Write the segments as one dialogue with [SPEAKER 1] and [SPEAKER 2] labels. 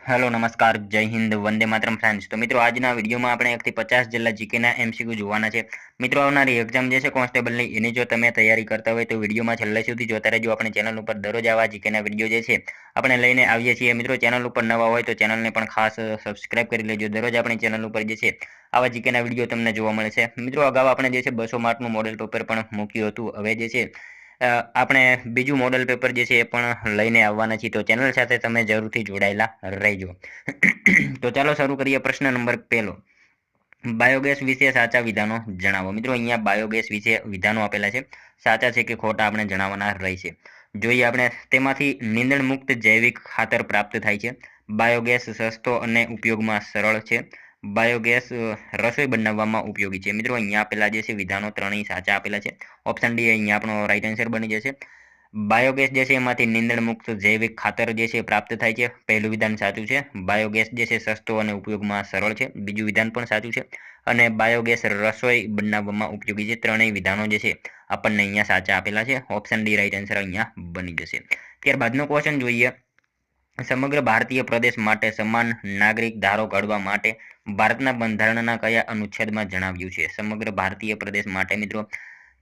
[SPEAKER 1] Hello નમસ્કાર જય Hind Vande Mataram friends. તો મિત્રો આજના વિડીયોમાં આપણે 1 થી 50 જેટલા જીકેના એમસીક્યુ જોવાના છે। મિત્રો આવનારી એક્ઝામ જે છે કોન્સ્ટેબલની એની જો તમે તૈયારી કરતા હોય તો વિડીયોમાં છેલ્લે સુધી જોતા રહેજો। આપણે ચેનલ ઉપર દરરોજ આવા જીકેના વિડીયો જે છે આપણે લઈને આવીએ છીએ। મિત્રો ચેનલ ઉપર નવા હોય તો ચેનલને પણ ખાસ સબસ્ક્રાઇબ કરી લેજો। દરરોજ આપણી ચેનલ ઉપર જે છે આવા જીકેના વિડીયો તમને જોવા મળે છે। મિત્રો અગાઉ આપણે જે છે 200 માર્કનું મોડેલ પેપર પણ મૂક્યું હતું। હવે જે છે આપણે બીજું મોડેલ પેપર જે છે એ પણ લઈને આવવાના છીએ, તો ચેનલ સાથે તમે જરૂરથી જોડાયેલા રહેજો। તો ચાલો શરૂ કરીએ। પ્રશ્ન નંબર 1, બાયોગેસ વિશે સાચા વિધાનો જણાવો। મિત્રો અહીંયા બાયોગેસ વિશે વિધાનો આપેલા છે, સાચા છે કે ખોટા આપણે જણાવવાના રહેશે। જોઈએ આપણે તેમાંથી નીંદણ મુક્ત જૈવિક ખાતર પ્રાપ્ત થાય છે, બાયોગેસ સસ્તો અને ઉપયોગમાં સરળ છે, બાયોગેસ રસોઈ બનાવવામાં ઉપયોગી છે। મિત્રો અહીંયા આપેલા જે છે વિધાનો ત્રણેય સાચા આપેલા છે। ઓપ્શન ડી અહીંયા આપણો રાઈટ આન્સર બની જશે। બાયોગેસ જે છે એમાંથી નીંદણ મુક્ત જૈવિક ખાતર જે છે પ્રાપ્ત થાય છે, પહેલું વિધાન સાચું છે। બાયોગેસ જે છે સસ્તો અને ઉપયોગમાં સરળ છે, બીજું વિધાન પણ સાચું છે। અને બાયોગેસ રસોઈ બનાવવામાં ઉપયોગી છે, ત્રણેય વિધાનો જે છે આપણને અહીંયા સાચા આપેલા છે। ઓપ્શન ડી રાઈટ આન્સર અહીંયા બની જશે। ત્યારબાદનો ક્વેશ્ચન જોઈએ। સમગ્ર ભારતીય પ્રદેશ માટે સમાન નાગરિક ધારો ઘડવા માટે ભારતના બંધારણના કયા અનુચ્છેદમાં જણાવ્યું છે? સમગ્ર ભારતીય પ્રદેશ માટે મિત્રો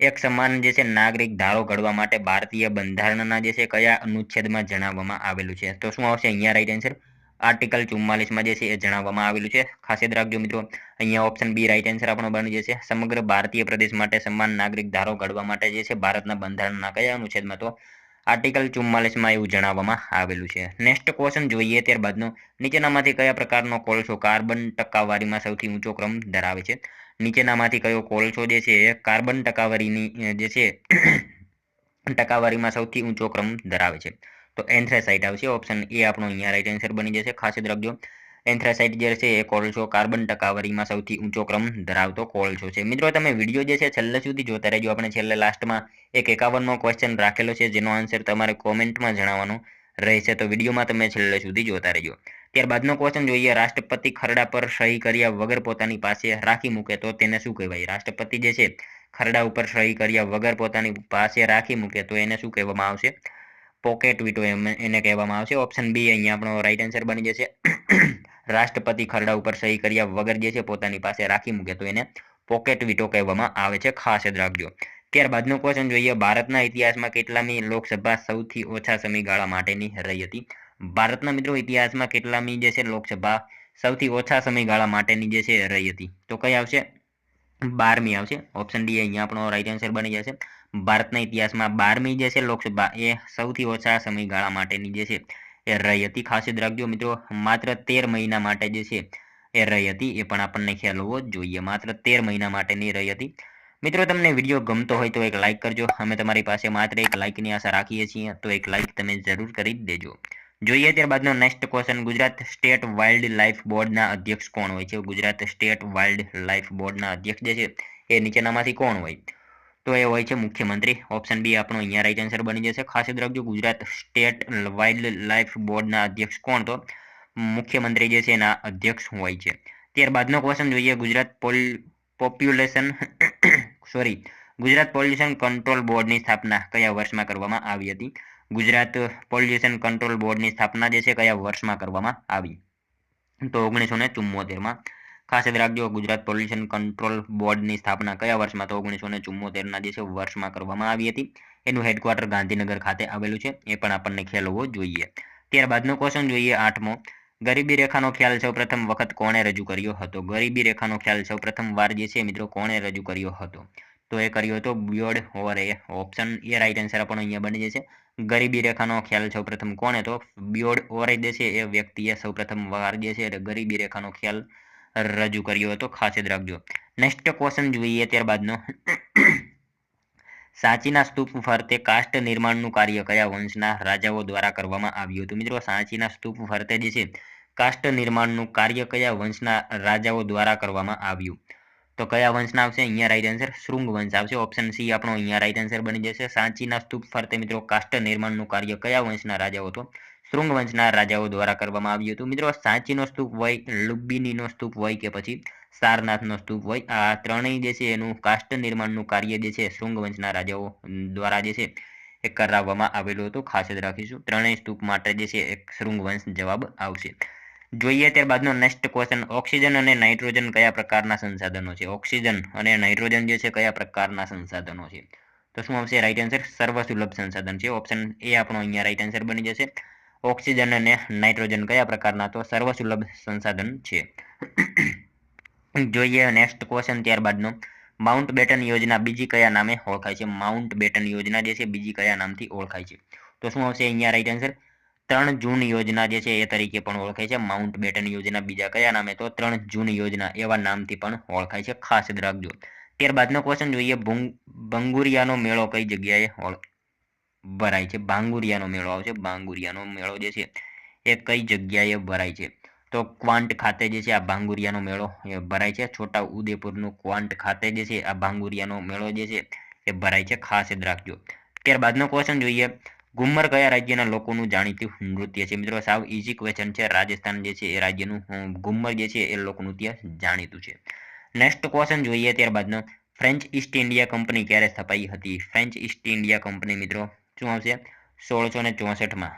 [SPEAKER 1] એક સમાન જે છે નાગરિક ધારો ઘડવા માટે ભારતીય બંધારણના જે છે કયા અનુચ્છેદમાં જણાવવામાં આવેલું છે? તો શું આવશે અહીંયા રાઈટ આન્સર? આર્ટિકલ 44માં જે છે એ જણાવવામાં આવેલું છે। ખાસ યાદ રાખજો મિત્રો, અહીંયા ઓપ્શન બી રાઈટ આન્સર આપણો બની જશે। સમગ્ર ભારતીય પ્રદેશ માટે સમાન નાગરિક ધારો ઘડવા માટે જે છે ભારતના બંધારણના કયા અનુચ્છેદમાં? તો આર્ટિકલ 44માં એવું જણાવવામાં આવેલું છે। નેક્સ્ટ ક્વેશ્ચન જોઈએ ત્યારબાદનો, નીચેનામાંથી કયા પ્રકારનો કોલસો કાર્બન ટકાવારીમાં સૌથી ઊંચો ક્રમ ધરાવે છે? નીચેનામાંથી કયો કોલસો જે છે એ કાર્બન ટકાવારીની જે છે ટકાવારીમાં સૌથી ઊંચો ક્રમ ધરાવે છે? તો એન્થ્રેસાઇટ આવશે। ઓપ્શન એ આપણો અહીંયા રાઈટ આન્સર બની જશે। ખાસ યાદ રાખજો, એન્થ્રેસાઇટ જે છે એ કોલસો કાર્બન ટકાવારીમાં સૌથી ઊંચો ક્રમ ધરાવતો કોલસો છે। મિત્રો તમે વિડીયો જે છે છેલ્લે સુધી જોતા રહેજો। આપણે છેલ્લે લાસ્ટમાં એક 51મો ક્વેશ્ચન રાખેલો છે, જેનો આન્સર તમારે કોમેન્ટમાં જણાવવાનો રહેશે, તો વિડીયોમાં તમે છેલ્લે સુધી જોતા રહેજો। ત્યારબાદનો ક્વેશ્ચન જોઈએ। રાષ્ટ્રપતિ ખરડા પર સહી કર્યા વગર પોતાની પાસે રાખી મૂકે તો તેને શું કહેવાય? રાષ્ટ્રપતિ જે છે ખરડા ઉપર સહી કર્યા વગર પોતાની પાસે રાખી મૂકે તો એને શું કહેવામાં આવશે? પોકેટ વીટો એને કહેવામાં આવશે। ઓપ્શન બી અહીંયા આપણો રાઈટ આન્સર બની જશે। રાષ્ટ્રપતિ ખરડા ઉપર સહી કર્યા વગર જે છે પોતાની પાસે રાખી મૂકે તો એને પોકેટ વીટો કહેવામાં આવે છે, ખાસ યાદ રાખજો। ત્યારબાદનો ક્વેશ્ચન જોઈએ। ભારતના ઇતિહાસમાં કેટલામી લોકસભા સૌથી ઓછા સમયગાળા માટેની રહી હતી? ભારતના મિત્રો ઇતિહાસમાં કેટલામી જે છે લોકસભા સૌથી ઓછા સમયગાળા માટેની જે છે રહી હતી? તો કઈ આવશે? 12મી આવશે। ઓપ્શન ડી અહીંયા આપણો રાઈટ આન્સર બની જશે। ભારતના ઇતિહાસમાં 12મી જે છે લોકસભા એ સૌથી ઓછા સમયગાળા માટેની જે છે એ રહી હતી। ખાસ યાદ રાખજો મિત્રો, માત્ર 13 મહિના માટે જે છે એ રહી હતી, એ પણ આપણને ખ્યાલ હોવો જોઈએ। માત્ર 13 મહિના માટેની રહી હતી। મિત્રો તમને વિડીયો ગમતો હોય તો એક લાઇક કરજો। અમે તમારી પાસે માત્ર એક લાઇકની આશા રાખીએ છીએ, તો એક લાઇક તમે જરૂર કરી દેજો। જોઈએ ત્યારબાદનો next question. Gujarat state wildlife બોર્ડના અધ્યક્ષ કોણ હોય છે? ગુજરાત સ્ટેટ વાઇલ્ડ લાઇફ બોર્ડના અધ્યક્ષ જે છે એ નીચેનામાંથી કોણ હોય? તો એ હોય છે મુખ્યમંત્રી। ઓપ્શન બી આપણો અહીંયા રાઈટ આન્સર બની જશે। ખાસ યાદ રાખજો, ગુજરાત સ્ટેટ વાઇલ્ડ લાઇફ બોર્ડના અધ્યક્ષ કોણ? તો મુખ્યમંત્રી જે છે એના અધ્યક્ષ હોય છે। ત્યારબાદનો ક્વેશ્ચન જોઈએ। ગુજરાત પોલ્યુશન કંટ્રોલ બોર્ડની સ્થાપના કયા વર્ષમાં કરવામાં આવી હતી? ગુજરાત પોલ્યુશન કંટ્રોલ બોર્ડની સ્થાપના જે છે કયા વર્ષમાં કરવામાં આવી? તો 1974માં। ખાસ યાદ રાખજો, ગુજરાત પોલ્યુશન કંટ્રોલ બોર્ડની સ્થાપના કયા વર્ષમાં? તો 1974ના જે છે વર્ષમાં કરવામાં આવી હતી। એનું હેડક્વાર્ટર ગાંધીનગર ખાતે આવેલું છે, એ પણ આપણને ખ્યાલ હોવો જોઈએ। ત્યારબાદનો ક્વેશ્ચન જોઈએ 8મો। ગરીબી રેખાનો ખ્યાલ સૌપ્રથમ વખત કોણે રજૂ કર્યો હતો? ગરીબી રેખાનો ખ્યાલ સૌપ્રથમ વાર જે છે મિત્રો કોણે રજૂ કર્યો હતો? તો એ કર્યો હતો બ્યોડ ઓરે। ઓપ્શન એ રાઈટ આન્સર આપણો અહીંયા બની જશે। ગરીબી રેખાનો ખ્યાલ સૌપ્રથમ કોણે? તો બ્યોડ ઓરે જે છે એ વ્યક્તિએ સૌપ્રથમ વાર જે છે ગરીબી રેખાનો ખ્યાલ રજૂ કર્યો હતો, ખાસ યાદ રાખજો। નેક્સ્ટ ક્વેશ્ચન જોઈએ ત્યારબાદનો। સાંચીના સ્તૂપ ફરતે કાષ્ટ નિર્માણનું કાર્ય કયા વંશના રાજાઓ દ્વારા કરવામાં આવ્યું હતું? મિત્રો સાંચીના સ્તૂપ ફરતે જે છે કાષ્ટ નિર્માણનું કાર્ય કયા વંશના રાજાઓ દ્વારા કરવામાં આવ્યું? તો કયા વંશના આવશે અહીંયા રાઈટ આન્સર? શૃંગ વંશ આવશે। ઓપ્શન સી આપણો અહીંયા રાઈટ આન્સર બની જશે। સાંચીના સ્તૂપ ફરતે મિત્રો કાષ્ટ નિર્માણનું કાર્ય કયા વંશના રાજાઓ? તો શૃંગ વંશના રાજાઓ દ્વારા કરવામાં આવ્યું હતું। મિત્રો સાંચીનો સ્તૂપ હોય, લુંબિનીનો સ્તૂપ હોય કે પછી સારનાથનો સ્તૂપ હોય, આ ત્રણેય જે છે એનું કાષ્ટ નિર્માણનું કાર્ય જે છે શૃંગ વંશના રાજાઓ દ્વારા જે છે એ કરાવવામાં આવેલું હતું, ખાસ યાદ રાખીશું। ત્રણેય સ્તૂપ માટે જે છે એક શૃંગ વંશ જવાબ આવશે। જોઈએ ત્યારબાદનો નેક્સ્ટ ક્વેશ્ચન, ઓક્સિજન અને નાઇટ્રોજન કયા પ્રકારના સંસાધનો છે? ઓક્સિજન અને નાઇટ્રોજન જે છે કયા પ્રકારના સંસાધનો છે? તો શું આવશે રાઈટ આન્સર? સર્વસુલભ સંસાધન છે. ઓપ્શન એ આપણો અહીંયા રાઈટ આન્સર બની જશે. ઓક્સિજન અને નાઇટ્રોજન કયા પ્રકારના? તો સર્વસુલભ સંસાધન છે. જોઈએ નેક્સ્ટ ક્વેશ્ચન ત્યારબાદનો, માઉન્ટ બેટન યોજના બીજી કયા નામે ઓળખાય છે? માઉન્ટ બેટન યોજના જે છે બીજી કયા નામથી ઓળખાય છે? તો શું આવશે અહીંયા રાઈટ આન્સર? 3 જૂન યોજના જે છે એ તરીકે પણ ઓળખાય છે. માઉન્ટ બેટન યોજના બીજા કયા નામે? તો 3 જૂન યોજના એવા નામથી પણ ઓળખાય છે. ખાસ યાદ રાખજો. ત્યારબાદનો ક્વેશ્ચન જોઈએ, ભંગુરિયાનો મેળો કઈ જગ્યાએ ભરાય છે? ભાંગુરિયાનો મેળો આવશે. ભાંગુરિયાનો મેળો જે છે એ કઈ જગ્યાએ ભરાય છે? તો ક્વાંટ ખાતે જે છે આ ભાંગુરિયાનો મેળો એ ભરાય છે. છોટા ઉદેપુરનું ક્વાંટ ખાતે જે છે આ ભાંગુરિયાનો મેળો જે છે એ ભરાય છે. ખાસ યાદ રાખજો. ત્યારબાદનો ક્વેશ્ચન જોઈએ, ઘુમ્મર કયા રાજ્યના લોકોનું જાણીતું નૃત્ય છે? મિત્રો સાવ ઇઝી ક્વેશ્ચન છે. રાજસ્થાન જે છે એ રાજ્યનું ઘુમ્મર જે છે એ લોકનૃત્ય જાણીતું છે. નેક્સ્ટ ક્વેશ્ચન જોઈએ ત્યારબાદનો, ફ્રેન્ચ ઈસ્ટ ઇન્ડિયા કંપની ક્યારે સ્થપાઈ હતી? ફ્રેન્ચ ઈસ્ટ ઇન્ડિયા કંપની મિત્રો શું આવશે? 1664માં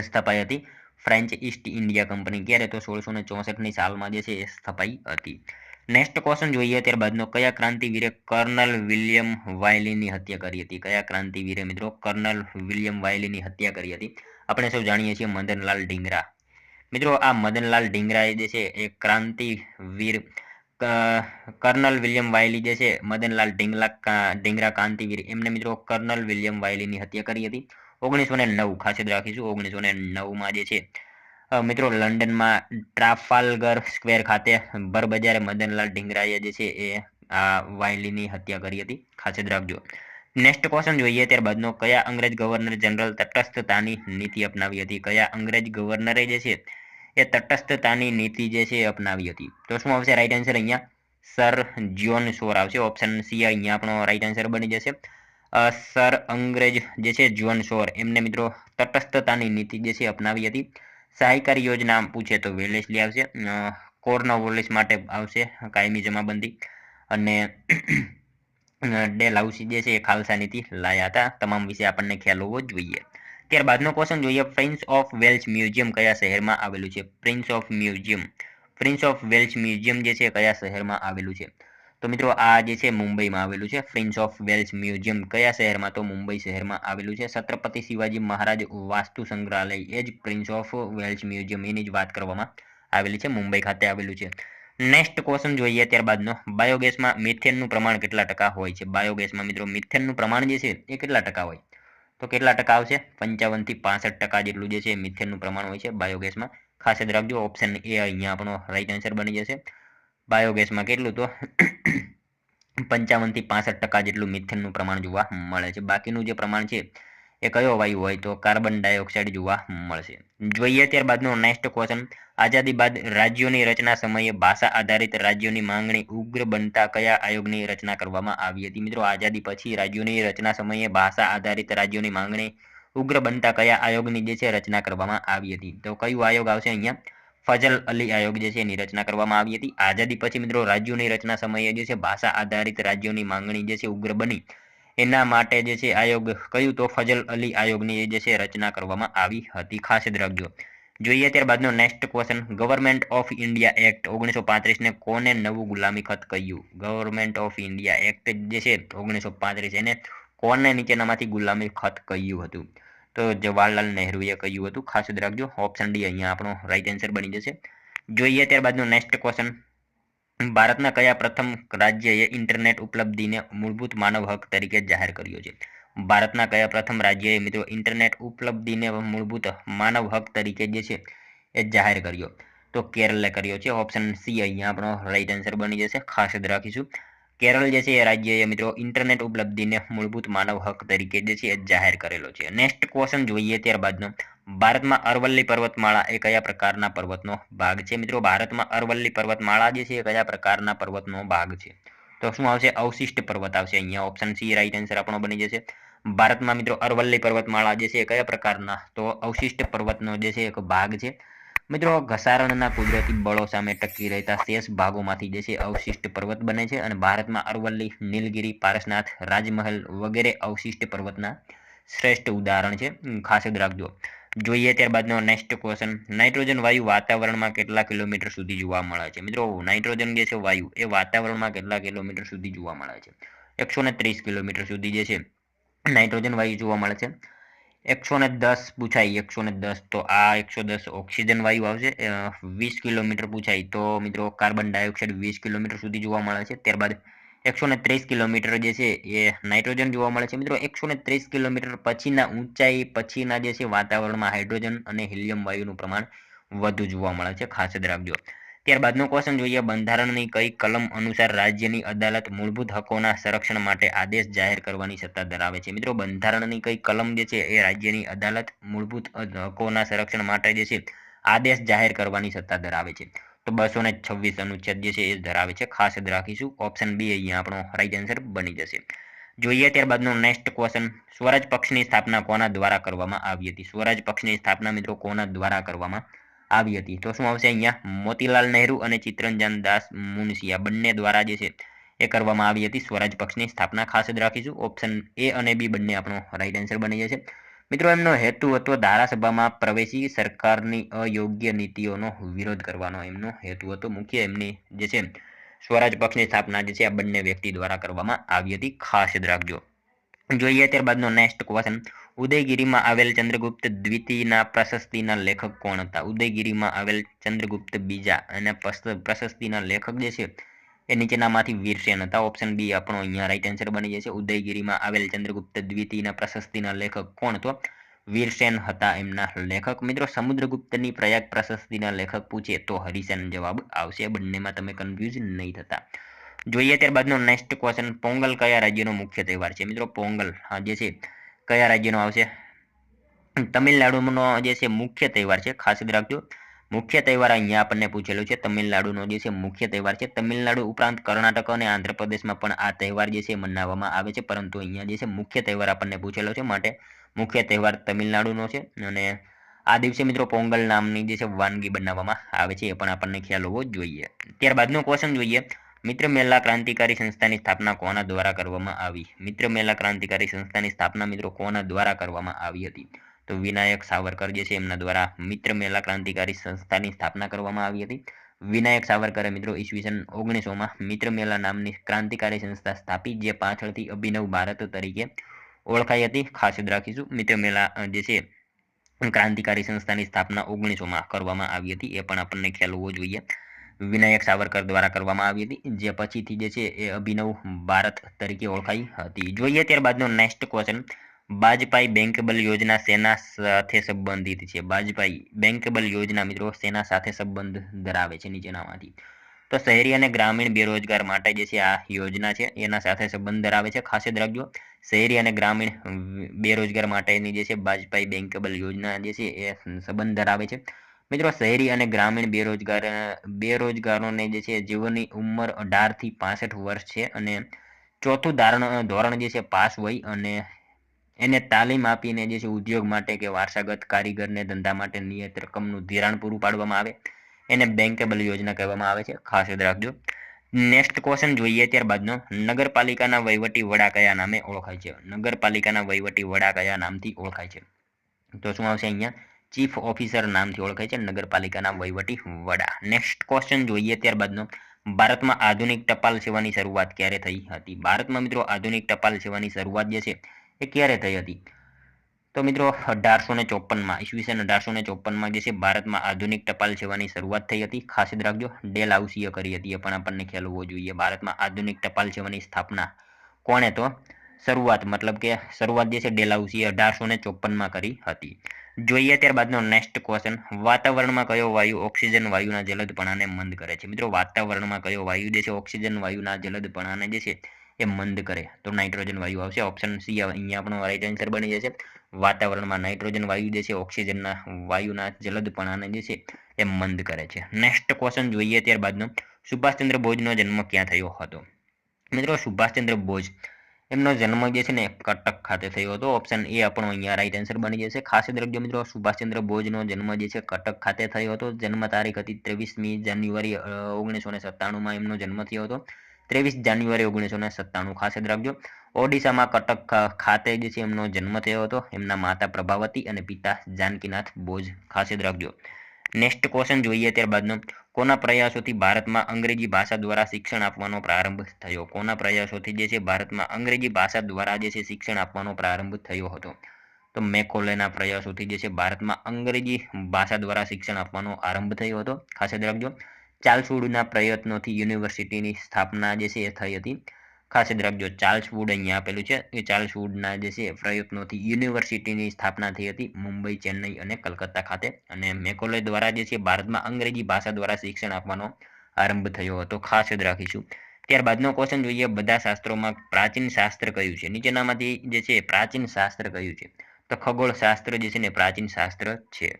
[SPEAKER 1] સ્થપાઈ હતી. ફ્રેન્ચ ઈસ્ટ ઇન્ડિયા કંપની ક્યારે? તો 1664ની સાલમાં જે છે એ સ્થપાઈ હતી. નેક્સ્ટ ક્વેશ્ચન જોઈએ ત્યારબાદનો, કયા ક્રાંતિવીરે કર્નલ વિલિયમ વાયલીની હત્યા કરી હતી? કયા ક્રાંતિવીરે મિત્રો કર્નલ વિલિયમ વાયલીની હત્યા કરી હતી? આપણે સૌ જાણીએ છીએ મદનલાલ ઢીંગરા. મિત્રો આ મદનલાલ ઢીંગરા જે છે એ ક્રાંતિવીર કર્નલ વિલિયમ વાયલી જે છે મદનલાલ ઢીંગરા ક્રાંતિવીર એમને મિત્રો કર્નલ વિલિયમ વાયલીની હત્યા કરી હતી 1909. ખાસ યાદ રાખીશું 1909માં જે છે મિત્રો લંડનમાં ટ્રાફાલ્ગર સ્ક્વેર ખાતે બરબજારે મદનલાલ ઢીંગરાએ જે છે એ આ વાયલીની હત્યા કરી હતી. ખાસ યાદ રાખજો. નેક્સ્ટ ક્વેશ્ચન જોઈએ ત્યારબાદનો, કયા અંગ્રેજ ગવર્નર જનરલ તટસ્થતાની નીતિ અપનાવી હતી? કયા અંગ્રેજ ગવર્નરે જે છે એ તટસ્થતાની નીતિ જે છે એ અપનાવી હતી? તો શું આવશે રાઈટ આન્સર અહીંયા? સર જ્યોન શોર આવશે. ઓપ્શન સી અહીંયા આપણો રાઈટ આન્સર બની જશે. સર અંગ્રેજ જે છે જ્યોન શોર એમને મિત્રો તટસ્થતાની નીતિ જે છે અપનાવી હતી. સહાયકારી યોજના પૂછે તો વેલેસ્લી આવશે. કોર્નવોલિસ માટે આવશે કાયમી જમાબંધી. અને ડેલહાઉસી જે છે એ ખાલસા નીતિ લાયા હતા. તમામ વિશે આપણને ખ્યાલ હોવો જોઈએ. ત્યારબાદનો ક્વેશ્ચન જોઈએ, પ્રિન્સ ઓફ વેલ્સ મ્યુઝિયમ કયા શહેરમાં આવેલું છે? પ્રિન્સ ઓફ વેલ્સ મ્યુઝિયમ જે છે કયા શહેરમાં આવેલું છે? તો મિત્રો આ જે છે મુંબઈમાં આવેલું છે. પ્રિન્સ ઓફ વેલ્સ મ્યુઝિયમ કયા શહેરમાં? તો મુંબઈ શહેરમાં આવેલું છે. છત્રપતિ શિવાજી મહારાજ વાસ્તુ સંગ્રહાલય એ જ પ્રિન્સ ઓફ વેલ્સ મ્યુઝિયમ એની જ વાત કરવામાં આવેલી છે. મુંબઈ ખાતે આવેલું છે. નેક્સ્ટ ક્વેશ્ચન જોઈએ ત્યારબાદનો, બાયોગેસમાં મિથેનનું પ્રમાણ કેટલા ટકા હોય છે? બાયોગેસમાં મિત્રો મિથેનનું પ્રમાણ જે છે એ કેટલા ટકા હોય? તો કેટલા ટકા આવશે? 55 થી 65% જેટલું જે છે મિથેનનું પ્રમાણ હોય છે બાયોગેસમાં. ખાસ યાદ રાખજો. ઓપ્શન એ અહીંયા આપણો રાઈટ આન્સર બની જશે. બાયોગેસમાં કેટલું? તો 55 થી 65% જેટલું મિથેનનું પ્રમાણ જોવા મળે છે. બાકીનું જે પ્રમાણ છે એ કયો વાયુ હોય? તો કાર્બન ડાયોક્સાઇડ જોવા મળશે. જોઈએ ત્યારબાદનો નેક્સ્ટ ક્વેશ્ચન, આઝાદી બાદ રાજ્યોની રચના સમયે ભાષા આધારિત રાજ્યોની માંગણી ઉગ્ર બનતા કયા આયોગની રચના કરવામાં આવી હતી? મિત્રો આઝાદી પછી રાજ્યોની રચના સમયે ભાષા આધારિત રાજ્યોની માંગણી ઉગ્ર બનતા કયા આયોગની જે છે રચના કરવામાં આવી હતી? તો કયું આયોગ આવશે અહીંયા? ફજલ અલી આયોગ જે છે એની રચના કરવામાં આવી હતી. આઝાદી પછી મિત્રો રાજ્યોની રચના સમયે જે છે ભાષા આધારિત રાજ્યોની માંગણી જે છે ઉગ્ર બની એના માટે જે છે આયોગ કયું? તો ફજલ અલી આયોગની જે છે રચના કરવામાં આવી હતી. ખાસ યાદ રાખજો. જોઈએ ત્યારબાદનો next question, government of India act 1935 ને કોને નવું ગુલામી ખત કહ્યું? ગવર્મેન્ટ ઓફ ઇન્ડિયા એક્ટ જે છે 1935 એને કોને નીચેનામાંથી ગુલામી ખત કહ્યું હતું? તો જવાહરલાલ નહેરુએ કહ્યું હતું. ખાસ યાદ રાખજો. ઓપ્શન ડી અહીંયા આપણો રાઈટ આન્સર બની જશે. જોઈએ ત્યારબાદનો નેક્સ્ટ ક્વેશ્ચન, ભારતના કયા પ્રથમ રાજ્યએ ઇન્ટરનેટ ઉપલબ્ધિને મૂળભૂત માનવ હક તરીકે જાહેર કર્યો છે? ભારતના કયા પ્રથમ રાજ્યએ મિત્રો ઇન્ટરનેટ ઉપલબ્ધિને મૂળભૂત માનવ હક તરીકે જે છે એ જાહેર કર્યો? તો કેરલે કર્યો છે. ઓપ્શન સી અહીંયા આપણો રાઈટ આન્સર બની જશે. ખાસ યાદ રાખીશું. કેરળ જે છે એ રાજ્યએ મિત્રો ઇન્ટરનેટ ઉપલબ્ધિને મૂળભૂત માનવ હક તરીકે જે છે એ જાહેર કરેલો છે. નેક્સ્ટ ક્વેશ્ચન જોઈએ ત્યારબાદનો, ભારતમાં અરવલ્લી પર્વતમાળા એ કયા પ્રકારના પર્વતનો ભાગ છે? મિત્રો ભારતમાં અરવલ્લી પર્વતમાળા જે છે એ કયા પ્રકારના પર્વતનો ભાગ છે? તો શું આવશે? અવશિષ્ટ પર્વત આવશે અહીંયા. ઓપ્શન સી રાઈટ આન્સર આપણો બની જશે. ભારતમાં મિત્રો અરવલ્લી પર્વતમાળા જે છે એ કયા પ્રકારના? તો અવશિષ્ટ પર્વતનો જે છે એક ભાગ છે. મિત્રો ઘસારણના કુદરતી બળો સામે ટકી રહેતા શેષ ભાગોમાંથી જે છે અવશિષ્ટ પર્વત બને છે. અને ભારતમાં અરવલ્લી, નીલગિરી, પારસનાથ, રાજમહલ વગેરે અવશિષ્ટ પર્વતના શ્રેષ્ઠ ઉદાહરણ છે. ખાસ યાદ રાખજો. જોઈએ ત્યારબાદનો નેક્સ્ટ ક્વેશ્ચન, નાઇટ્રોજન વાયુ વાતાવરણમાં કેટલા કિલોમીટર સુધી જોવા મળે છે? મિત્રો નાઇટ્રોજન જે છે વાયુ એ વાતાવરણમાં કેટલા કિલોમીટર સુધી જોવા મળે છે? 130 કિલોમીટર સુધી જે છે નાઇટ્રોજન વાયુ જોવા મળે છે. 110 પૂછાય, 110 તો આ 110 ઓક્સિજન વાયુ આવશે. 20 કિલોમીટર પૂછાય તો મિત્રો કાર્બન ડાયોક્સાઇડ 20 કિલોમીટર સુધી જોવા મળે છે. ત્યારબાદ 130 કિલોમીટર જે છે એ નાઇટ્રોજન જોવા મળે છે. મિત્રો 130 કિલોમીટર પછીના ઊંચાઈ પછીના જે છે વાતાવરણમાં હાઇડ્રોજન અને હિલિયમ વાયુનું પ્રમાણ વધુ જોવા મળે છે, ખાસ યાદ રાખજો. ત્યારબાદનો ક્વેશ્ચન જોઈએ, બંધારણની કઈ કલમ અનુસાર રાજ્યની અદાલત મૂળભૂત હકોના સંરક્ષણ માટે આદેશ જાહેર કરવાની સત્તા ધરાવે છે? મિત્રો બંધારણની કઈ કલમ જે છે એ રાજ્યની અદાલત મૂળભૂત હકોના સંરક્ષણ માટે જે છે આદેશ જાહેર કરવાની સત્તા ધરાવે છે? તો 226 અનુચ્છેદ જે છે એ ધરાવે છે, ખાસ યાદ રાખીશું. ઓપ્શન બી અહીંયા આપણો રાઈટ આન્સર બની જશે. જોઈએ ત્યારબાદનો નેક્સ્ટ ક્વેશ્ચન, સ્વરાજ પક્ષની સ્થાપના કોના દ્વારા કરવામાં આવી હતી? સ્વરાજ પક્ષની સ્થાપના મિત્રો કોના દ્વારા કરવામાં આવી હતી? તો શું આવશે અહીંયા? મોતીલાલ નહેરુ અને ચિત્તરંજન દાસ મુનશી બંને દ્વારા જે છે એ કરવામાં આવી હતી સ્વરાજ પક્ષની સ્થાપના, ખાસ યાદ રાખીશું. ઓપ્શન એ અને બી બંને આપણો રાઈટ આન્સર બની જશે. મિત્રો એમનો હેતુ હતો ધારાસભામાં પ્રવેશી સરકારની અયોગ્ય નીતિઓનો વિરોધ કરવાનો એમનો હેતુ હતો. મુખ્ય એમની જે છે સ્વરાજ પક્ષની સ્થાપના જે છે આ બંને વ્યક્તિ દ્વારા કરવામાં આવી હતી, ખાસ યાદ રાખજો. જોઈએ ત્યારબાદનો નેક્સ્ટ ક્વેશ્ચન, ઉદયગીરીમાં આવેલ ચંદ્રગુપ્ત દ્વિતીયના પ્રશસ્તિના લેખક કોણ હતા? ઉદયગીરીમાં આવેલ ચંદ્રગુપ્ત બીજા અને પ્રશસ્તિના લેખક જે છે એ નીચેનામાંથી વીરસેન હતા. ઓપ્શન બી આપણો અહીંયા રાઈટ આન્સર બની જશે. ઉદયગીરીમાં આવેલ ચંદ્રગુપ્ત દ્વિતીયના પ્રશસ્તિના લેખક કોણ? તો વીરસેન હતા એમના લેખક. મિત્રો સમુદ્રગુપ્તની પ્રયાગ પ્રશસ્તિના લેખક પૂછે તો હરિસેન જવાબ આવશે. બંનેમાં તમે કન્ફ્યુઝ નહીં થતા. જોઈએ ત્યારબાદનો નેક્સ્ટ ક્વેશ્ચન, પોંગલ કયા રાજ્યનો મુખ્ય તહેવાર છે? મિત્રો પોંગલ જે છે કયા રાજ્યનો આવશે? તમિલનાડુનો જે છે મુખ્ય તહેવાર છે, ખાસ યાદ રાખજો. મુખ્ય તહેવાર અહીંયા આપણને પૂછેલો છે. તમિલનાડુનો જે છે મુખ્ય તહેવાર છે. તમિલનાડુ ઉપરાંત કર્ણાટક અને આંધ્રપ્રદેશમાં પણ આ તહેવાર જે છે મનાવવામાં આવે છે, પરંતુ અહીંયા જે છે મુખ્ય તહેવાર આપણને પૂછેલો છે, માટે મુખ્ય તહેવાર તમિલનાડુનો છે. અને આ દિવસે મિત્રો પોંગલ નામની જે છે વાનગી બનાવવામાં આવે છે, એ પણ આપણને ખ્યાલ હોવો જોઈએ. ત્યારબાદનો ક્વેશ્ચન જોઈએ, મિત્ર મેલા ક્રાંતિકારી સંસ્થાની સ્થાપના કોના દ્વારા કરવામાં આવી? મિત્ર મેલા ક્રાંતિકારી સંસ્થાની સ્થાપના મિત્રો કોના દ્વારા કરવામાં આવી હતી? તો વિનાયક સાવરકર જે છે એમના દ્વારા મિત્ર મેલા ક્રાંતિકારી સંસ્થાની સ્થાપના કરવામાં આવી હતી. વિનાયક સાવરકરે મિત્રો ઈસવીસન 1900માં મિત્ર મેલા નામની ક્રાંતિકારી સંસ્થા સ્થાપી, જે પાછળથી અભિનવ ભારત તરીકે ઓળખાઈ હતી, ખાસ યાદ રાખીશું. મિત્ર મેલા જે છે ક્રાંતિકારી સંસ્થાની સ્થાપના 1900માં કરવામાં આવી હતી, એ પણ આપણને ખ્યાલ હોવો જોઈએ. વિનાયક સાવરકર દ્વારા કરવામાં આવી હતી, જે પછીથી જે છે એ અભિનવ ભારત તરીકે ઓળખાઈ હતી. જોઈએ ત્યારબાદનો નેક્સ્ટ ક્વેશ્ચન, વાજપાઈ બેંકેબલ યોજના શેના સાથે સંબંધિત છે? વાજપાઈ બેંકેબલ યોજના મિત્રો શેના સાથે સંબંધ ધરાવે છે નીચેનામાંથી? તો શહેરી અને ગ્રામીણ બેરોજગાર માટે જે છે આ યોજના છે એના સાથે સંબંધ ધરાવે છે, ખાસ યાદ રાખજો. શહેરી અને ગ્રામીણ બેરોજગાર માટેની જે છે વાજપાઈ બેંકેબલ યોજના જે છે એ સંબંધ ધરાવે છે. મિત્રો શહેરી અને ગ્રામીણ બેરોજગારોને જે છે જીવનની ઉંમર 18 થી 65 વર્ષ છે, અને ચોથું ધોરણ જે છે પાસ હોય અને એને તાલીમ આપીને જે છે ઉદ્યોગ માટે કે વારસાગત કારીગરને ધંધા માટે નિયત રકમનું ધિરાણ પૂરું પાડવામાં આવે, એને બેંકેબલ યોજના કહેવામાં આવે છે, ખાસ યાદ રાખજો. નેક્સ્ટ ક્વેશ્ચન જોઈએ ત્યારબાદનો, નગરપાલિકાના વહીવટી વડા કયા નામે ઓળખાય છે? નગરપાલિકાના વહીવટી વડા કયા નામથી ઓળખાય છે? તો શું આવશે અહીંયા? ચીફ ઓફિસર નામથી ઓળખાય છે નગરપાલિકાના વહીવટી વડા. નેક્સ્ટ ક્વેશ્ચન જોઈએ ત્યારબાદનો, ભારતમાં આધુનિક ટપાલ સેવાની શરૂઆત ક્યારે થઈ હતી? ભારતમાં મિત્રો આધુનિક ટપાલ સેવાની શરૂઆત જે છે એ ક્યારે થઈ હતી? તો મિત્રો 1854માં, ઈસવીસન 1854માં જે છે ભારતમાં આધુનિક ટપાલ સેવાની શરૂઆત થઈ હતી, ખાસ યાદ રાખજો. ડેલ હાઉસીએ કરી હતી, એ પણ આપણને ખ્યાલ હોવો જોઈએ. ભારતમાં આધુનિક ટપાલ સેવાની સ્થાપના કોણે? તો શરૂઆત મતલબ કે શરૂઆત જે છે ડેલ હાઉસીએ 1854માં કરી હતી. જોઈએ ત્યારબાદનો નેક્સ્ટ ક્વેશ્ચન, વાતાવરણમાં કયો વાયુ ઓક્સિજન વાયુના જલદપણાને મંદ કરે છે? મિત્રો વાતાવરણમાં કયો વાયુ જે છે ઓક્સિજન વાયુના જલદપણાને જે છે એ મંદ કરે? તો નાઇટ્રોજન વાયુ આવશે. ઓપ્શન સી અહીંયા આપણો રાઈટ આન્સર બની જશે. વાતાવરણમાં નાઇટ્રોજન વાયુ જે છે ઓક્સિજનના વાયુના જલદપણાને જે છે એ મંદ કરે છે. નેક્સ્ટ ક્વેશ્ચન જોઈએ ત્યારબાદનો, સુભાષચંદ્ર બોઝનો જન્મ ક્યાં થયો હતો? મિત્રો સુભાષચંદ્ર બોઝ એમનો જન્મ જે છે ને કટક ખાતે થયો હતો. ઓપ્શન એ આપણો અહીંયા રાઈટ આન્સર બની જશે. ખાસ યાદ રાખજો મિત્રો, સુભાષચંદ્ર બોઝનો જન્મ જે છે કટક ખાતે થયો હતો. જન્મ તારીખ હતી 23મી જાન્યુઆરી 1997માં એમનો જન્મ થયો હતો. 23 જાન્યુઆરી 1997, ખાસ યાદ રાખજો. ઓડિશામાં કટક ખાતે જે છે એમનો જન્મ થયો હતો. એમના માતા પ્રભાવતી અને પિતા જાનકીનાથ બોઝ. ખાસ યાદ રાખજો. નેક્સ્ટ ક્વેશ્ચન જોઈએ ત્યારબાદનો. કોના પ્રયાસોથી ભારતમાં અંગ્રેજી ભાષા દ્વારા શિક્ષણ આપવાનો પ્રારંભ થયો? કોના પ્રયાસોથી જે છે ભારતમાં અંગ્રેજી ભાષા દ્વારા જે છે શિક્ષણ આપવાનો પ્રારંભ થયો હતો? તો મેકોલેના પ્રયાસોથી જે છે ભારતમાં અંગ્રેજી ભાષા દ્વારા શિક્ષણ આપવાનો આરંભ થયો હતો. ખાસ યાદ રાખજો. ચાર્લ્સ વુડના પ્રયત્નોથી યુનિવર્સિટીની સ્થાપના જે છે એ થઈ હતી. ખાસ યાદ રાખજો. ચાર્લ્સ વુડ અહીંયા આપેલું છે. એ ચાર્લ્સ વુડના જે છે પ્રયત્નોથી યુનિવર્સિટીની સ્થાપના થઈ હતી મુંબઈ, ચેન્નઈ અને કલકત્તા ખાતે. અને મેકોલે દ્વારા જે છે ભારતમાં અંગ્રેજી ભાષા દ્વારા શિક્ષણ આપવાનો આરંભ થયો હતો. ખાસ યાદ રાખીશું. ત્યારબાદનો ક્વેશ્ચન જોઈએ. બધા શાસ્ત્રોમાં પ્રાચીન શાસ્ત્ર કયું છે? નીચેનામાંથી જે છે પ્રાચીન શાસ્ત્ર કયું છે? તો ખગોળ શાસ્ત્ર જે છે ને પ્રાચીન શાસ્ત્ર છે.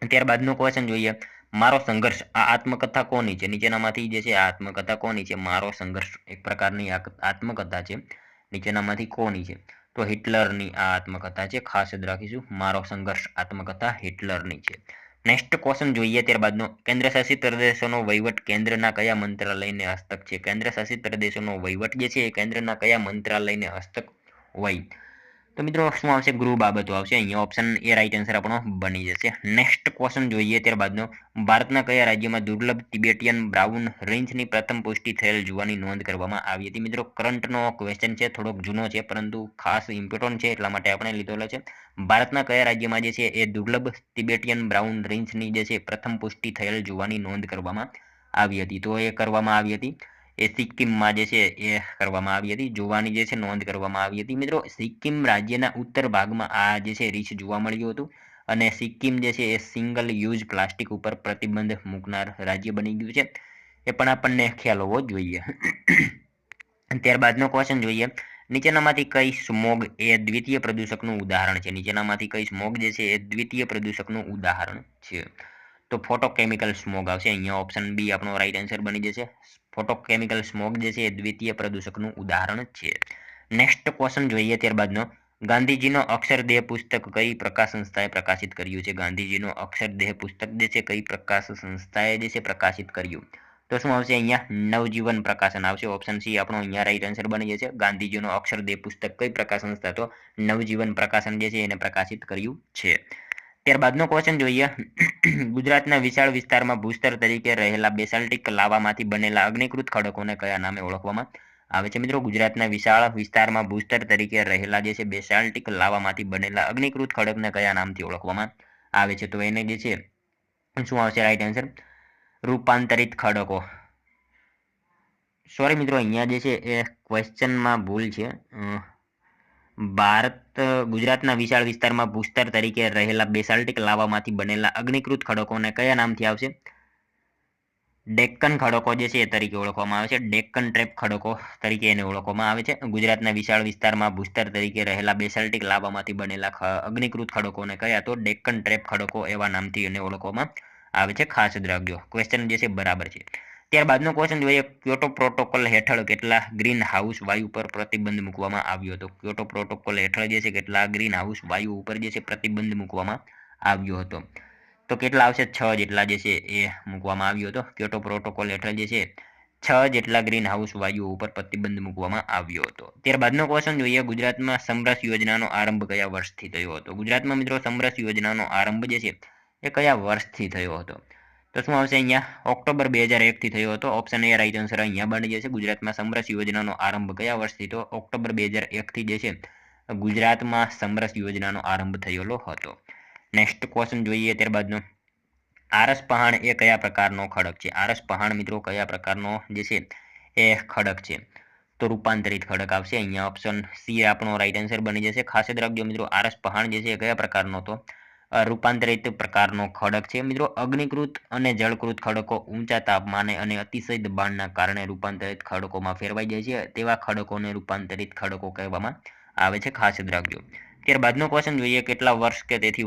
[SPEAKER 1] ત્યારબાદનો ક્વેશ્ચન જોઈએ. મારો સંઘર્ષ આ આત્મકથા કોની છે? નીચેનામાંથી જે છે આ આત્મકથા કોની છે? મારો સંઘર્ષ એક પ્રકારની આત્મકથા છે. નીચેનામાંથી કોની છે? તો હિટલરની આ આત્મકથા છે. ખાસ યાદ રાખીશું. મારો સંઘર્ષ આત્મકથા હિટલરની છે. નેક્સ્ટ ક્વેશ્ચન જોઈએ ત્યારબાદનો. કેન્દ્ર શાસિત પ્રદેશોનો વહીવટ કેન્દ્રના કયા મંત્રાલયને હસ્તક છે? કેન્દ્ર શાસિત પ્રદેશોનો વહીવટ જે છે એ કેન્દ્રના કયા મંત્રાલયને હસ્તક હોય? તો મિત્રો શું આવશે? ગૃહ બાબતો આવશે. અહીંયા ઓપ્શન એ રાઈટ આન્સર આપણો બની જશે. નેક્સ્ટ ક્વેશ્ચન જોઈએ ત્યારબાદનો. ભારતના કયા રાજ્યમાં દુર્લભ તિબેટિયન બ્રાઉન રીંછની પ્રથમ પુષ્ટિ થયેલ જોવાની નોંધ કરવામાં આવી હતી? મિત્રો કરંટનો ક્વેશ્ચન છે, થોડોક જૂનો છે પરંતુ ખાસ ઇમ્પોર્ટન્ટ છે એટલા માટે આપણે લીધેલો છે. ભારતના કયા રાજ્યમાં જે છે એ દુર્લભ તિબેટિયન બ્રાઉન રીંછની જે છે પ્રથમ પુષ્ટિ થયેલ જોવાની નોંધ કરવામાં આવી હતી? તો એ કરવામાં આવી હતી એ સિક્કિમમાં જે છે એ કરવામાં આવી હતી. જોવાની જે છે નોંધ કરવામાં આવી હતી. મિત્રો સિક્કિમ રાજ્યના ઉત્તર ભાગમાં આ જે છે રીંછ જોવા મળ્યું હતું. અને સિક્કિમ જે છે એ સિંગલ યુઝ પ્લાસ્ટિક ઉપર પ્રતિબંધ મૂકનાર રાજ્ય બની ગયું છે. એ પણ આપણને ખ્યાલ હોવો જોઈએ. ત્યારબાદનો ક્વેશ્ચન જોઈએ. નીચેનામાંથી કઈ સ્મોગ એ દ્વિતીય પ્રદૂષકનું ઉદાહરણ છે? નીચેનામાંથી કઈ સ્મોગ જે છે એ દ્વિતીય પ્રદૂષકનું ઉદાહરણ છે? તો ફોટોકેમિકલ સ્મોગ આવશે. અહીંયા ઓપ્શન બી આપણો રાઈટ આન્સર બની જશે. ફોટોકેમિકલ સ્મોગ જે છે એ દ્વિતીય પ્રદૂષકનું ઉદાહરણ છે. નેક્સ્ટ ક્વેશ્ચન જોઈએ ત્યારબાદનો. ગાંધીજીનો અક્ષરદેહ પુસ્તક કઈ પ્રકાશ સંસ્થાએ પ્રકાશિત કર્યું છે? ગાંધીજીનો અક્ષરદેહ પુસ્તક જે છે કઈ પ્રકાશ સંસ્થાએ જે છે પ્રકાશિત કર્યું? તો શું આવશે? અહીંયા નવજીવન પ્રકાશન આવશે. ઓપ્શન સી આપણો અહીંયા રાઈટ આન્સર બની જશે. ગાંધીજીનો અક્ષરદેહ પુસ્તક કઈ પ્રકાશ સંસ્થા? તો નવજીવન પ્રકાશન જે છે એને પ્રકાશિત કર્યું છે. ત્યારબાદનો ક્વેશ્ચન જોઈએ. ગુજરાતના વિશાળ વિસ્તારમાં ભૂસ્તર તરીકે રહેલા બેસાલ્ટિક લાવામાંથી બનેલા અગ્નિકૃત ખડકોને કયા નામે ઓળખવામાં આવે છે? મિત્રો ગુજરાતના વિશાળ વિસ્તારમાં ભૂસ્તર તરીકે રહેલા જે છે બેસાલ્ટિક લાવામાંથી બનેલા અગ્નિકૃત ખડકને કયા નામથી ઓળખવામાં આવે છે? તો એને જે છે શું આવશે રાઈટ આન્સર? રૂપાંતરિત ખડકો. સોરી મિત્રો અહીંયા જે છે એ ક્વેશ્ચનમાં ભૂલ છે. ગુજરાતના વિશાળ વિસ્તારમાં ભૂસ્તર તરીકે રહેલા બેસાલ્ટિક લાવામાંથી બનેલા અગ્નિકૃત ખડકોને કયા નામથી આવશે? ડેક્કન ખડકો જે છે એ તરીકે ઓળખવામાં આવે છે. ડેક્કન ટ્રેપ ખડકો તરીકે એને ઓળખવામાં આવે છે. ગુજરાતના વિશાળ વિસ્તારમાં ભૂસ્તર તરીકે રહેલા બેસાલ્ટિક લાવામાંથી બનેલા અગ્નિકૃત ખડકોને કયા? તો ડેક્કન ટ્રેપ ખડકો એવા નામથી એને ઓળખવામાં આવે છે. ખાસ યાદ રાખજો. ક્વેશ્ચન જે છે બરાબર છે. ત્યારબાદનો ક્વેશ્ચન જોઈએ. ક્યોટો પ્રોટોકોલ હેઠળ કેટલા ગ્રીન હાઉસ વાયુ પર પ્રતિબંધ મૂકવામાં આવ્યો હતો? ક્યોટો પ્રોટોકોલ હેઠળ જે છે કેટલા ગ્રીન હાઉસ વાયુ ઉપર જે છે પ્રતિબંધ મૂકવામાં આવ્યો હતો? તો કેટલા આવશે? 6 જેટલા જે છે એ મૂકવામાં આવ્યો હતો. ક્યોટો પ્રોટોકોલ હેઠળ જે છે 6 જેટલા ગ્રીન હાઉસ વાયુઓ ઉપર પ્રતિબંધ મૂકવામાં આવ્યો હતો. ત્યારબાદનો ક્વેશ્ચન જોઈએ. ગુજરાતમાં સમરસ યોજનાનો આરંભ કયા વર્ષથી થયો હતો? ગુજરાતમાં મિત્રો સમરસ યોજનાનો આરંભ જે છે એ કયા વર્ષથી થયો હતો? તો શું આવશે? અહીંયા ઓક્ટોબર 2001 થી થયો હતો. ઓપ્શન એ રાઈટ આન્સર અહીંયા બની જશે. ગુજરાતમાં સમરસ યોજનાનો આરંભ કયા વર્ષથી? તો ઓક્ટોબર 2001 થી જે છે ગુજરાતમાં સમરસ યોજનાનો આરંભ થયેલો હતો. નેક્સ્ટ ક્વેશ્ચન જોઈએ ત્યારબાદનો. આરસ પહાણ એ કયા પ્રકારનો ખડક છે? આરસ પહાણ મિત્રો કયા પ્રકારનો જે છે એ ખડક છે? તો રૂપાંતરિત ખડક આવશે. અહીંયા ઓપ્શન સી આપણો રાઈટ આન્સર બની જશે. ખાસ યાદ રાખજો મિત્રો. આરસ પહાણ જે છે એ કયા પ્રકારનો? તો રૂપાંતરિત પ્રકારનો ખડક છે. મિત્રો અગ્નિકૃત અને જળકૃત ખડકો ઊંચા તાપમાને અને અતિશય દબાણના કારણે રૂપાંતરિત ખડકોમાં ફેરવાઈ જાય છે. તેવા ખડકોને રૂપાંતરિત ખડકો કહેવામાં આવે છે. ખાસ યાદ રાખજો. ત્યારબાદનો ક્વેશ્ચન જોઈએ. કેટલા વર્ષ કે તેથી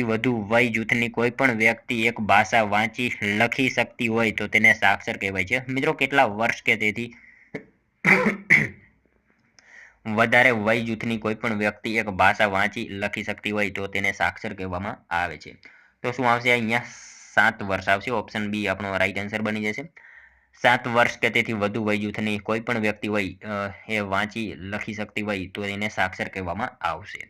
[SPEAKER 1] વધુ વય જૂથની કોઈ પણ વ્યક્તિ એક ભાષા વાંચી લખી શકતી હોય તો તેને સાક્ષર કહેવાય છે? મિત્રો કેટલા વર્ષ કે તેથી વધારે વય જૂથની કોઈ પણ વ્યક્તિ એક ભાષા વાંચી લખી શકતી હોય તો તેને સાક્ષર કહેવામાં આવે છે? તો શું આવશે? અહીંયા 7 વર્ષ આવશે. ઓપ્શન બી આપણો રાઈટ આન્સર બની જશે. 7 વર્ષ કે તેથી વધુ વય જૂથની કોઈ પણ વ્યક્તિ હોય એ વાંચી લખી શકતી હોય તો એને સાક્ષર કહેવામાં આવશે.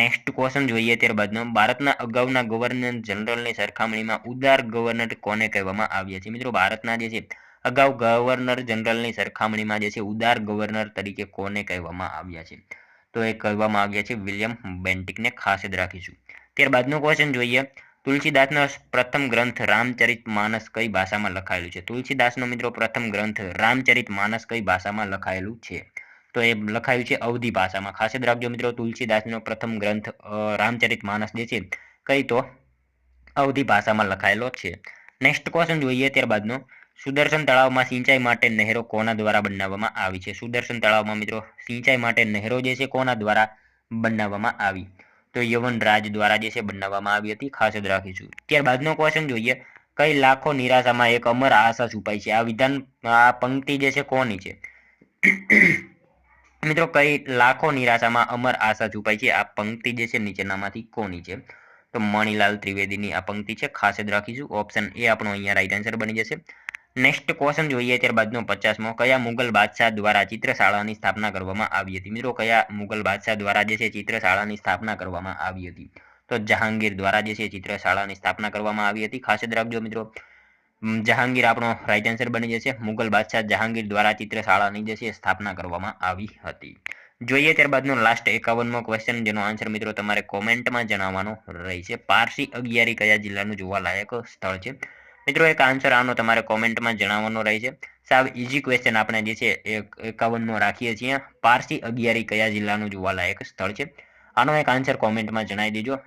[SPEAKER 1] નેક્સ્ટ ક્વેશ્ચન જોઈએ ત્યારબાદનો ભારતના અગાઉના ગવર્નર જનરલની સરખામણીમાં ઉદાર ગવર્નર કોને કહેવામાં આવ્યા છે? મિત્રો ભારતના જે છે અગાઉ ગવર્નર જનરલની સરખામણીમાં જે છે ઉદાર ગવર્નર તરીકે કોને કહેવામાં આવ્યા છે? તો એ કહેવામાં આવ્યા છે વિલિયમ બેન્ટિકને, ખાસ યાદ રાખીશું. ત્યારબાદનો ક્વેશ્ચન જોઈએ. તુલસીદાસનો પ્રથમ ગ્રંથ રામચરિતમાનસ કઈ ભાષામાં લખાયેલું છે? તુલસીદાસનો મિત્રો પ્રથમ ગ્રંથ રામચરિતમાનસ કઈ ભાષામાં લખાયેલું છે? તો એ લખાયું છે અવધી ભાષામાં. ખાસ યાદ રાખજો મિત્રો, તુલસીદાસનો પ્રથમ ગ્રંથ રામચરિતમાનસ જે છે કઈ તો અવધી ભાષામાં લખાયેલો છે. નેક્સ્ટ ક્વેશ્ચન જોઈએ ત્યારબાદનો. સુદર્શન તળાવમાં સિંચાઈ માટે નહેરો કોના દ્વારા બનાવવામાં આવી છે? સુદર્શન તળાવમાં મિત્રો સિંચાઈ માટે નહેરો જે છે કોના દ્વારા બનાવવામાં આવી? તો યવનરાજ દ્વારા જે છે બનાવવામાં આવી હતી. ખાસ યાદ રાખીશું. ત્યારબાદનો ક્વેશ્ચન જોઈએ. કઈ લાખો નિરાશામાં એક અમર આશા છુપાઈ છે? આ પંક્તિ જે છે કોની છે? મિત્રો કઈ લાખો નિરાશામાં અમર આશા છુપાઈ છે? આ પંક્તિ જે છે નીચેનામાંથી કોની છે? તો મણિલાલ ત્રિવેદીની આ પંક્તિ છે. ખાસ યાદ રાખીશું. ઓપ્શન એ આપણો અહીંયા રાઈટ આન્સર બની જશે. નેક્સ્ટ ક્વેશ્ચન જોઈએ ત્યારબાદનો 50મો. કયા મુગલ બાદશાહ દ્વારા ચિત્રશાળાની સ્થાપના કરવામાં આવી હતી? મિત્રો કયા મુગલ બાદશાહ દ્વારા જે છે ચિત્રશાળાની સ્થાપના કરવામાં આવી હતી? તો જહાંગીર દ્વારા જે છે ચિત્રશાળાની સ્થાપના કરવામાં આવી હતી. ખાસ યાદ રાખજો મિત્રો, જહાંગીર આપણો રાઈટ આન્સર બની જશે. મુગલ બાદશાહ જહાંગીર દ્વારા ચિત્રશાળાની જે છે સ્થાપના કરવામાં આવી હતી. જોઈએ ત્યારબાદનો લાસ્ટ 51મો ક્વેશ્ચન, જેનો આન્સર મિત્રો તમારે કોમેન્ટમાં જણાવવાનો રહેશે. પારસી અગિયારી કયા જિલ્લાનું જોવાલાયક સ્થળ છે? મિત્રો એક આન્સર આનો તમારે કોમેન્ટમાં જણાવવાનો રહેશે. સાવ ઇઝી ક્વેશ્ચન આપણે જે છે એ 51મો રાખીએ છીએ. પારસી અગિયારી કયા જિલ્લાનું જોવાલાયક સ્થળ છે? આનો એક આન્સર કોમેન્ટમાં જણાવી દેજો.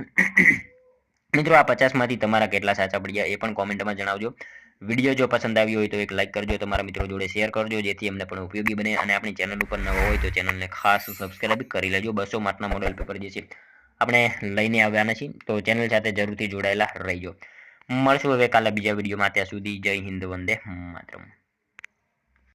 [SPEAKER 1] મિત્રો આ 50માંથી તમારા કેટલા સાચા પડ્યા એ પણ કોમેન્ટમાં જણાવજો. વિડીયો જો પસંદ આવ્યો હોય તો એક લાઇક કરજો, તમારા મિત્રો જોડે શેર કરજો, જેથી એમને પણ ઉપયોગી બને. અને આપણી ચેનલ ઉપર નવો હોય તો ચેનલને ખાસ સબસ્ક્રાઇબ કરી લેજો. 200 માર્કના મોડેલ પેપર જે છે આપણે લઈને આવ્યા નથી, તો ચેનલ સાથે જરૂરથી જોડાયેલા રહેજો. મળશું હવે કાલે બીજા વિડીયોમાં. ત્યાં સુધી જય હિન્દ, વંદે માતરમ.